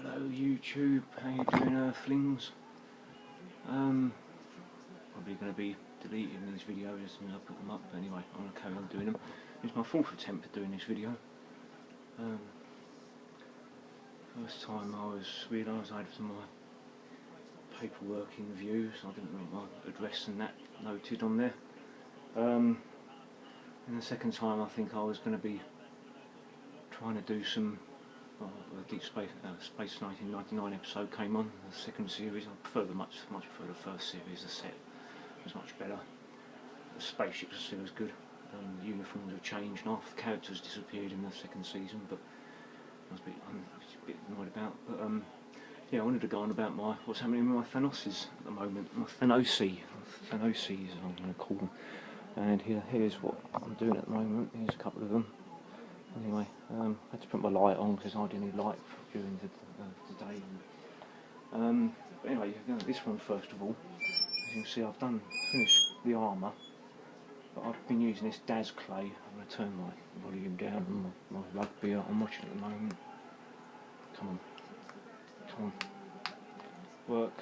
Hello YouTube, how you doing Earthlings? Probably going to be deleting these videos as soon as I put them up, but anyway, I'm going to carry on doing them. It's my fourth attempt at doing this video. First time I realised I had some of my paperwork in view, so I didn't want my address and that noted on there. And the second time I think I was going to be trying to do some Deep Space 1999 episode came on, the second series. I prefer much prefer the first series. The set was much better. The spaceships are still as good. The uniforms have changed, and half the characters disappeared in the second season, but I was a bit annoyed about. But yeah, I wanted to go on about what's happening with my Thanoses at the moment. My Thanoses, as I'm going to call them. And here's what I'm doing at the moment. Here's a couple of them. Anyway, I had to put my light on because I had any light during the day. But anyway, this one first of all. As you can see, I've finished the armour, but I've been using this Daz clay. I'm going to turn my volume down on my rugby I'm watching at the moment. Come on, work,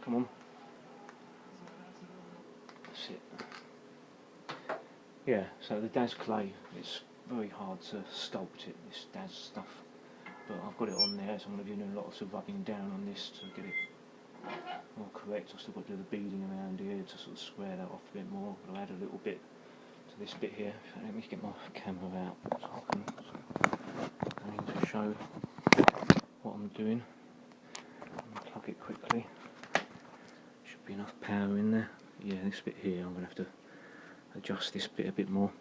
come on. That's it. Yeah, so the Daz clay, it's very hard to sculpt it, this Daz stuff, but I've got it on there, so I'm going to be doing lots of rubbing down on this to get it more correct. I've still got to do the beading around here to sort of square that off a bit more, but I'll add a little bit to this bit here. Let me get my camera out so I can to show what I'm doing. Plug it quickly. Should be enough power in there. Yeah, this bit here I'm going to have to adjust this bit a bit more.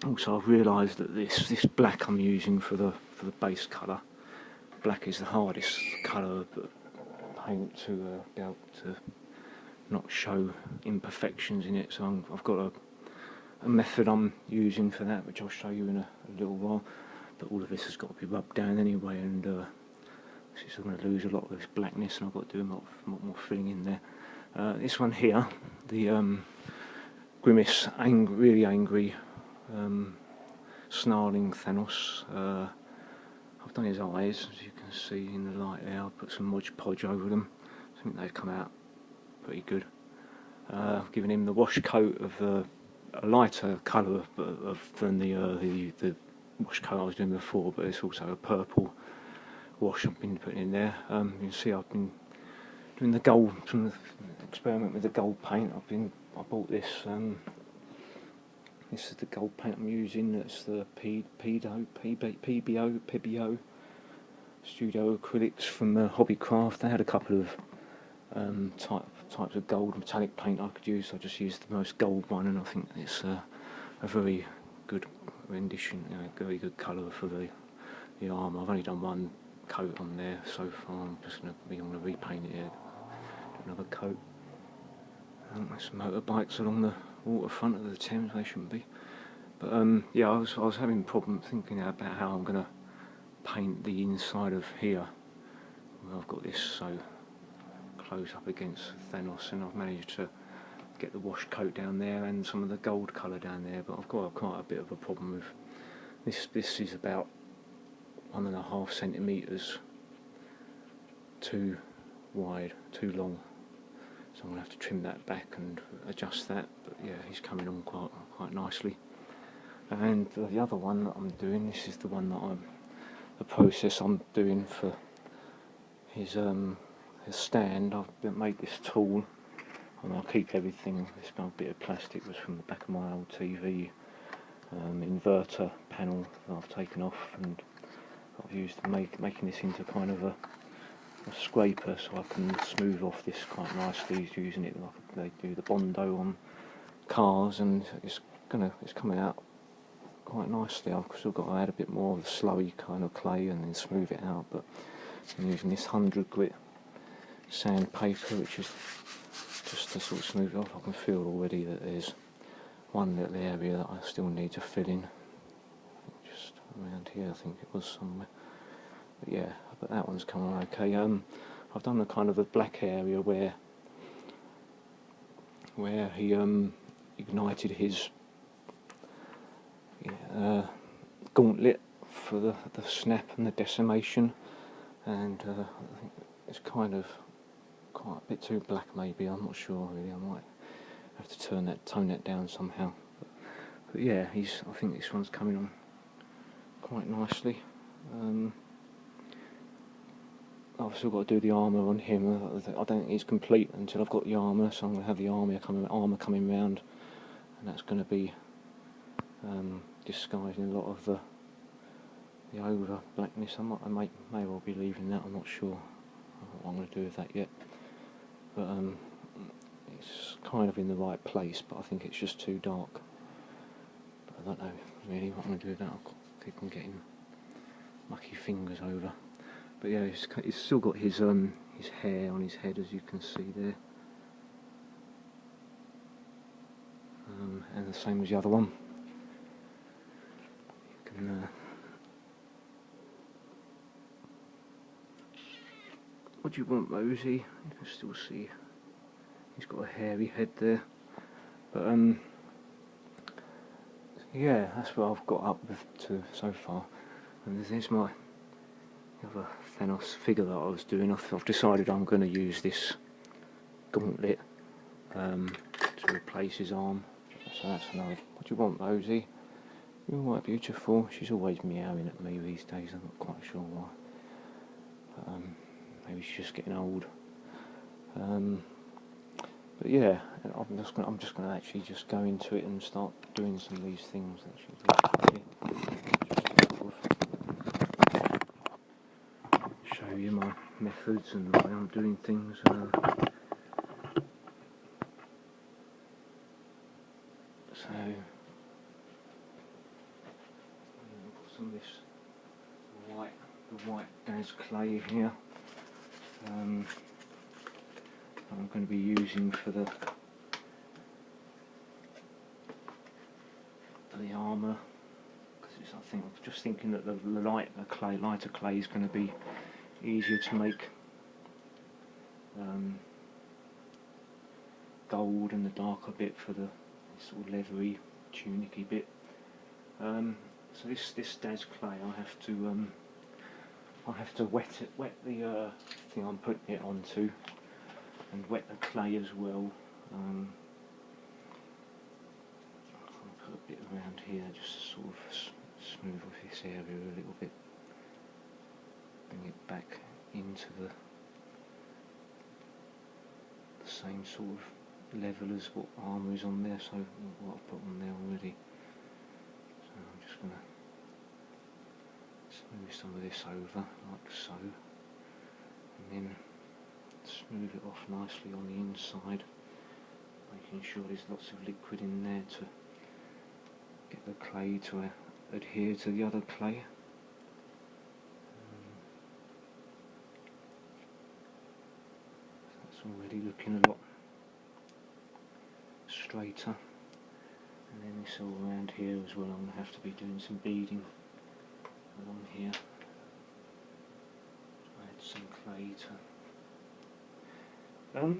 Also, I've realised that this black I'm using for the base colour, black is the hardest colour of paint to be able to not show imperfections in it. So I've got a method I'm using for that, which I'll show you in a little while. But all of this has got to be rubbed down anyway, and I'm going to lose a lot of this blackness, and I've got to do a lot more filling in there. This one here, the Grimace, really angry. Snarling Thanos. I've done his eyes, as you can see in the light there. I've put some Mod Podge over them. I think they've come out pretty good. I've given him the wash coat of a lighter colour than the wash coat I was doing before, but it's also a purple wash I've been putting in there. You can see I've been doing the gold, from the experiment with the gold paint. I bought this. This is the gold paint I'm using. That's the PBO Studio Acrylics from Hobbycraft. They had a couple of types of gold metallic paint I could use. I just used the most gold one, and I think it's a very good rendition, very good colour for the armour. I've only done one coat on there so far. I'm going to repaint it here, do another coat. There's some motorbikes along the waterfront of the Thames. They shouldn't be, but yeah, I was having a problem thinking about how I'm going to paint the inside of here. Well, I've got this so close up against Thanos, and I've managed to get the wash coat down there and some of the gold colour down there, but I've got quite a bit of a problem with this. This is about 1.5 centimetres too wide, too long. So I'm going to have to trim that back and adjust that, but yeah, he's coming on quite nicely. And the other one that I'm doing, this is the one that the process I'm doing for his stand. I've made this tool, and I'll keep everything. This bit of plastic was from the back of my old TV inverter panel that I've taken off, and I've used making this into kind of a scraper, so I can smooth off this quite nicely. He's using it like they do the Bondo on cars, and it's coming out quite nicely. I've still got to add a bit more of the slowy kind of clay and then smooth it out, but I'm using this 100 grit sandpaper, which is just to sort of smooth it off. I can feel already that there's one little area that I still need to fill in, just around here I think it was somewhere. But yeah, but that one's coming okay. I've done the kind of the black area where he ignited his gauntlet for the snap and the decimation, and I think it's kind of quite a bit too black maybe, I'm not sure really, I might have to tone that down somehow. But yeah, I think this one's coming on quite nicely. I've still got to do the armour on him. I don't think he's complete until I've got the armour, so I'm going to have the armour coming round, and that's going to be disguising a lot of the over blackness. I may well be leaving that, I'm not sure what I'm going to do with that yet. But it's kind of in the right place, but I think it's just too dark. But I don't know really what I'm going to do with that. I'll keep on getting mucky fingers over. But yeah, he's still got his hair on his head, as you can see there, and the same as the other one. You can what do you want, Rosie? You can still see he's got a hairy head there. But yeah, that's what I've got up to so far. And there's my other Thanos figure that I was doing. I've decided I'm going to use this gauntlet to replace his arm. So that's another. What do you want, Rosie? You're quite beautiful. She's always meowing at me these days. I'm not quite sure why. But, maybe she's just getting old. But yeah, I'm just going to actually just go into it and start doing some of these things. Show you my methods and the way I'm doing things. So put some of this white Daz clay here. I'm going to be using for the armour, because I'm just thinking that the lighter clay is going to be easier to make gold, and the darker bit for the sort of leathery, tunicky bit. So this Daz clay, I have to wet the thing I'm putting it onto, and wet the clay as well. I'll put a bit around here just to sort of smooth off this area a little bit, bring it back into the same sort of level as what armour is on there, so what I've put on there already. So I'm just going to smooth some of this over like so, and then smooth it off nicely on the inside, making sure there's lots of liquid in there to get the clay to adhere to the other clay. That's already looking a lot straighter. And then this all around here as well, I'm going to have to be doing some beading along here. Add some clay to...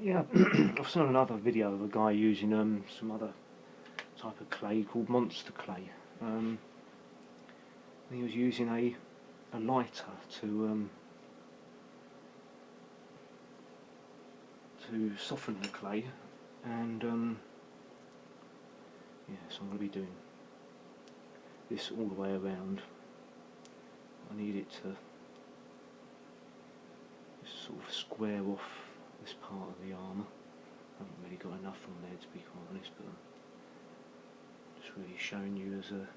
yeah, I've seen another video of a guy using some other type of clay called monster clay. He was using a lighter to soften the clay, and yeah, so I'm going to be doing this all the way around. I need it to just sort of square off this part of the armour. I haven't really got enough on there, to be quite honest, but I'm just really showing you as an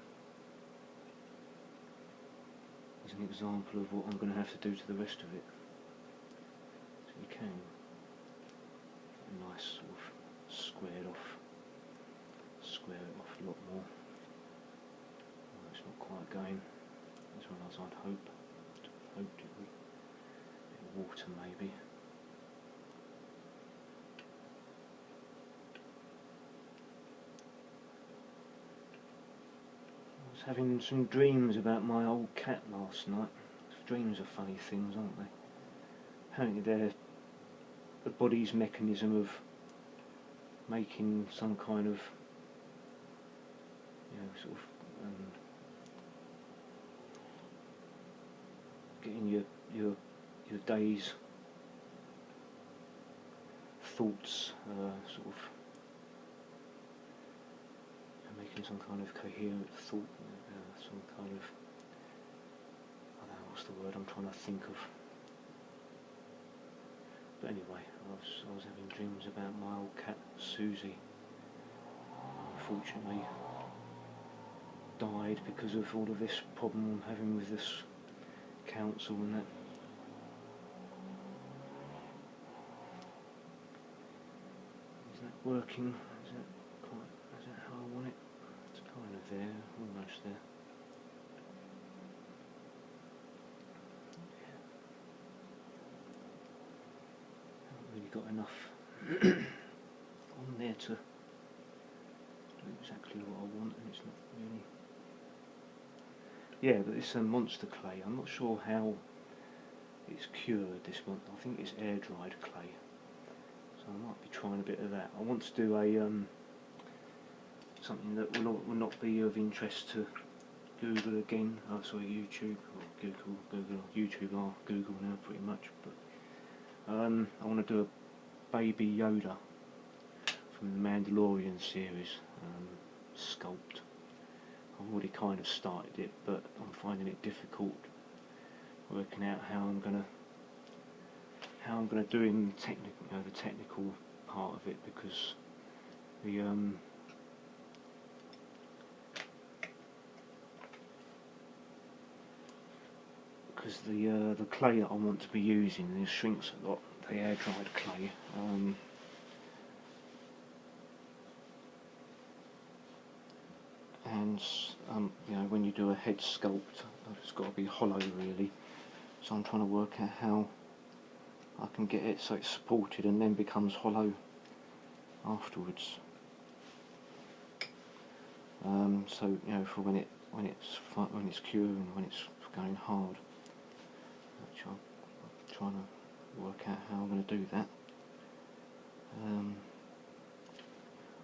example of what I'm going to have to do to the rest of it. So you can get a nice sort of square it off a lot more. Well, it's not quite going as well as I'd hoped it would. A bit of water maybe. I was having some dreams about my old cat last night. Dreams are funny things, aren't they? Apparently they're the body's mechanism of making some kind of, you know, sort of getting your day's thoughts sort of making some kind of coherent thought, some kind of, I don't know what's the word I'm trying to think of. But anyway, I was having dreams about my old cat Susie. Unfortunately, died because of all of this problem I'm having with this council and that. Is that working? Is that how I want it? It's kind of there, almost there. Haven't really got enough on there to do exactly what I want, and it's not really. Yeah, but it's a monster clay. I'm not sure how it's cured this month. I think it's air dried clay, so I might be trying a bit of that. I want to do a something that will not be of interest to Google again. Oh, sorry, YouTube or Google, YouTube or Google now pretty much. But I want to do a Baby Yoda from the Mandalorian series, sculpt. I've already kind of started it, but I'm finding it difficult working out how I'm gonna do in the technical part of it, because the clay that I want to be using, it shrinks a lot, the air dried clay. And you know, when you do a head sculpt, it's got to be hollow really. So I'm trying to work out how I can get it so it's supported and then becomes hollow afterwards. So you know, for when it's curing, when it's going hard, which I'm trying to work out how I'm going to do that.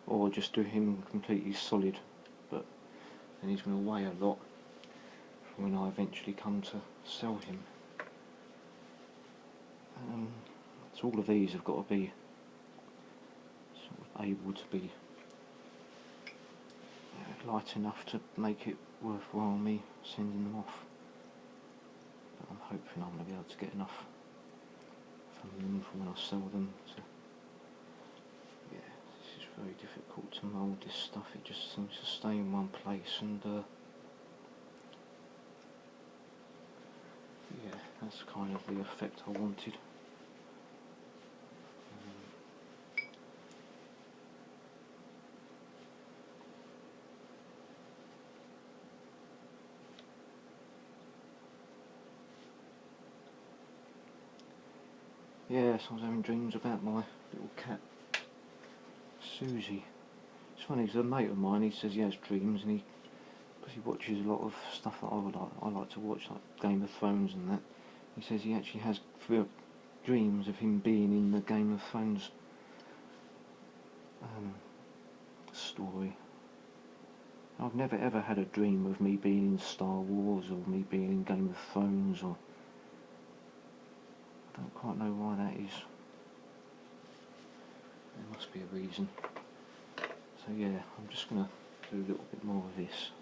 Or just do him completely solid, but then he's going to weigh a lot when I eventually come to sell him. So all of these have got to be sort of able to be light enough to make it worthwhile me sending them off. But I'm hoping I'm going to be able to get enough from them for when I sell them. So yeah, this is very difficult to mould this stuff. It just seems to stay in one place, and yeah, that's kind of the effect I wanted. Yes, I was having dreams about my little cat Susie. It's funny because a mate of mine, he says he has dreams, and because he watches a lot of stuff that I like to watch, like Game of Thrones and that. He says he actually has dreams of him being in the Game of Thrones story. I've never ever had a dream of me being in Star Wars or me being in Game of Thrones, or I don't quite know why that is. There must be a reason. So yeah, I'm just going to do a little bit more of this.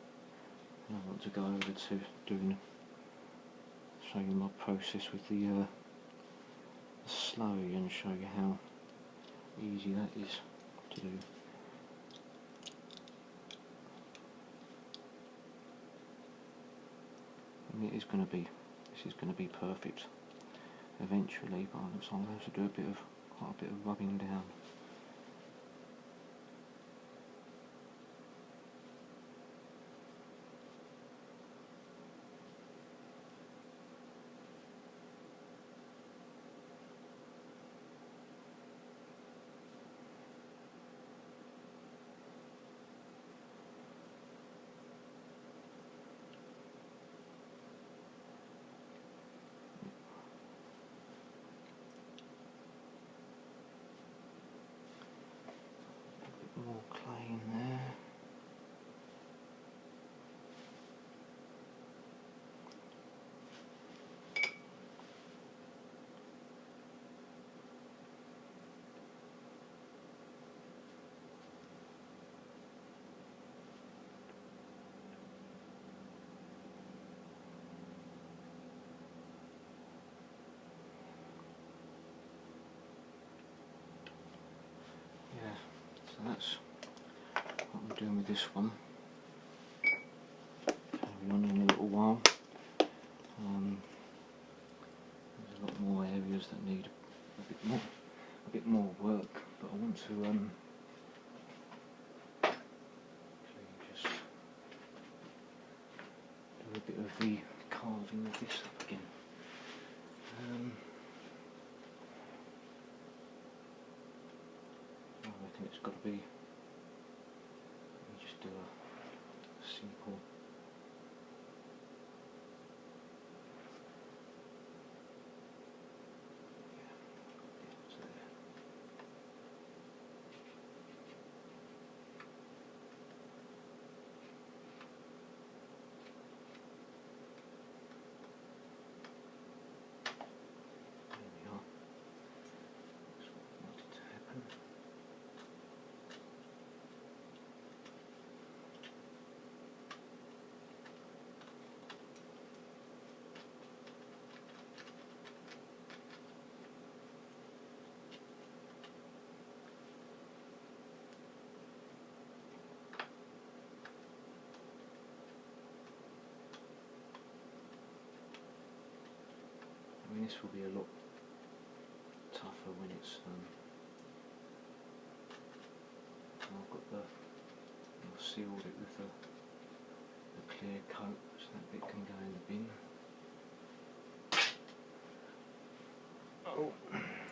And I want to go over to show you my process with the slurry and show you how easy that is to do. And this is going to be perfect eventually, but it looks like I have to do quite a bit of rubbing down. doing with this one. Carry on in a little while. There's a lot more areas that need a bit more work, but I want to just do a bit of the carving of this up again. I reckon it's got to be. Let me just do a simple. I mean, this will be a lot tougher when it's I've got I've sealed it with the clear coat, so that bit can go in the bin. Oh,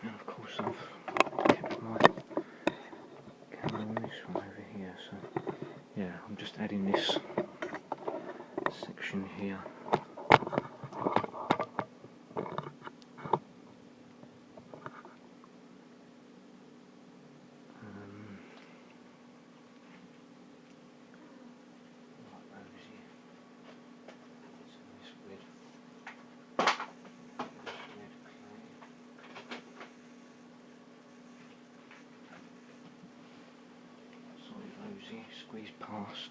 and of course I've kept my camera on this one over here, so yeah, I'm just adding this section here. Squeeze past.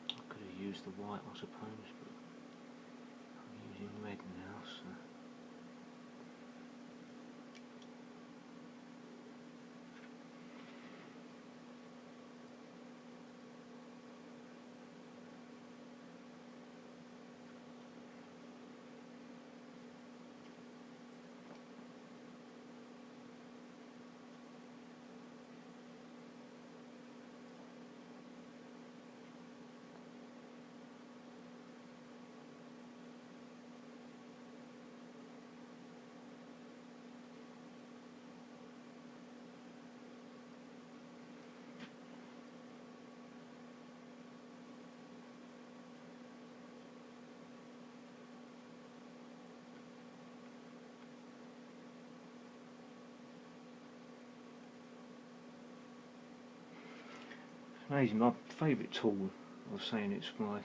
I could have used the white, I suppose, but I'm using red now, so. Amazing, my favourite tool, I was saying it's my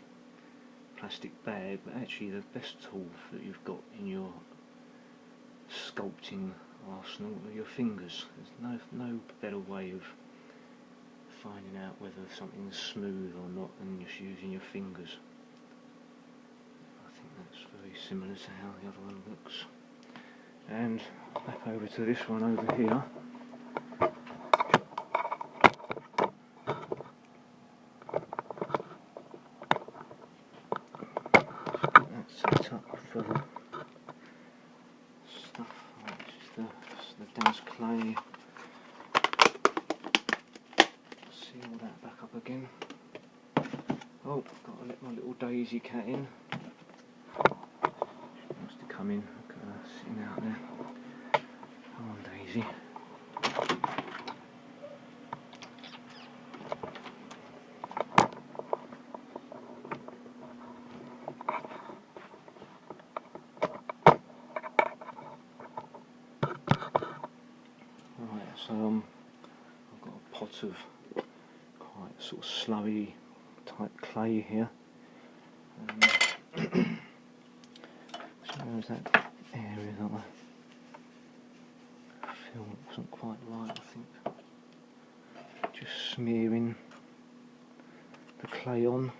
plastic bag, but actually the best tool that you've got in your sculpting arsenal are your fingers. There's no better way of finding out whether something's smooth or not than just using your fingers. I think that's very similar to how the other one looks. And back over to this one over here. Set up for the stuff, this is the dense clay. Seal that back up again. Oh, got to let my little daisy cat in. She wants to come in. Look at her sitting out there. Come on, Daisy. So I've got a pot of quite sort of slowy type clay here. So there's that area that I feel wasn't quite right, I think. Just smearing the clay on.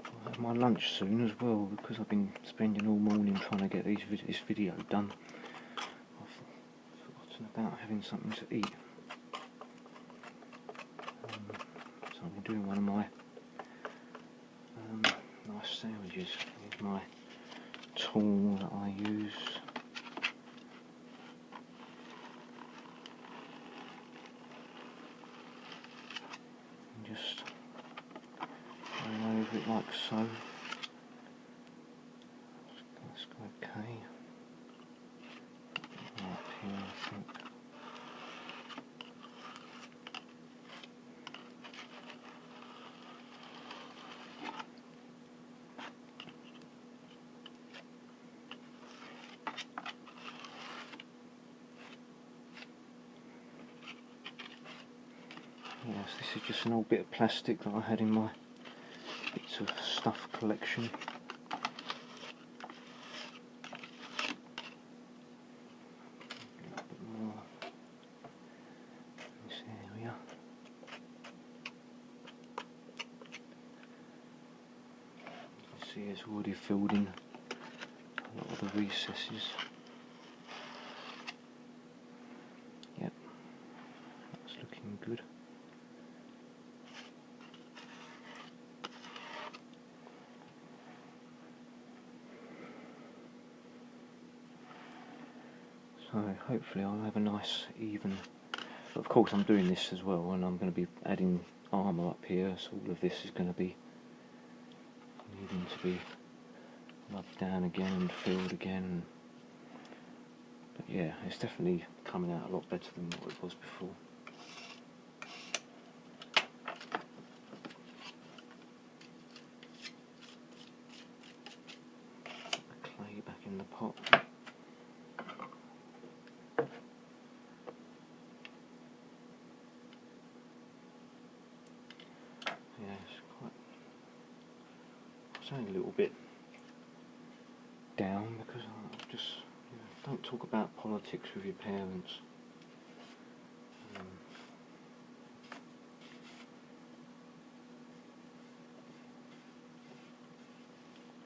I'll have my lunch soon as well, because I've been spending all morning trying to get this video done. I've forgotten about having something to eat. So I'm doing one of my nice sandwiches. Here's my tool that I use. And just going over it like so. That's okay. Right here, I think. Yes, this is just an old bit of plastic that I had in my bits of stuff collection. A little bit more in this area. You can see it's already filled in a lot of the recesses. Yep, that's looking good. So hopefully I'll have a nice even, but of course I'm doing this as well, and I'm going to be adding armour up here, so all of this is going to be needing to be rubbed down again and filled again. But yeah, it's definitely coming out a lot better than what it was before. Put the clay back in the pot. Yeah, it's only a little bit down because I just don't talk about politics with your parents.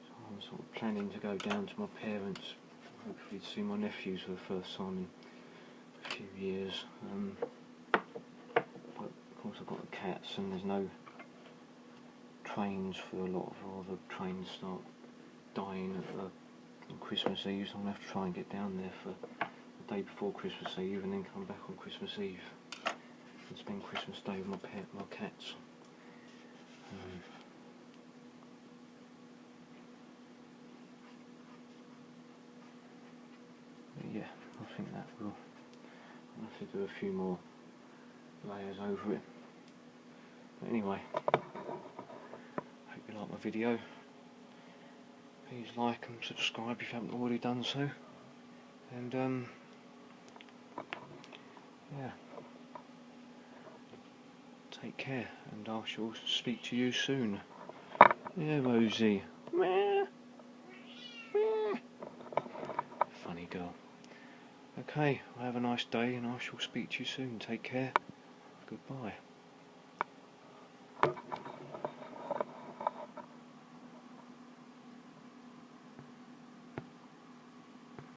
So I'm sort of planning to go down to my parents, hopefully to see my nephews for the first time in a few years. But of course I've got the cats, and there's no trains for a lot of, all the trains start dying on Christmas Eve, so I'm going to have to try and get down there for the day before Christmas Eve and then come back on Christmas Eve and spend Christmas Day with my cats. But yeah, I think that will, I'll have to do a few more layers over it. But anyway, hope you like my video. Please like and subscribe if you haven't already done so. And yeah, take care, and I shall speak to you soon. Yeah, Rosie. Funny girl. Okay, well, have a nice day, and I shall speak to you soon. Take care. Goodbye.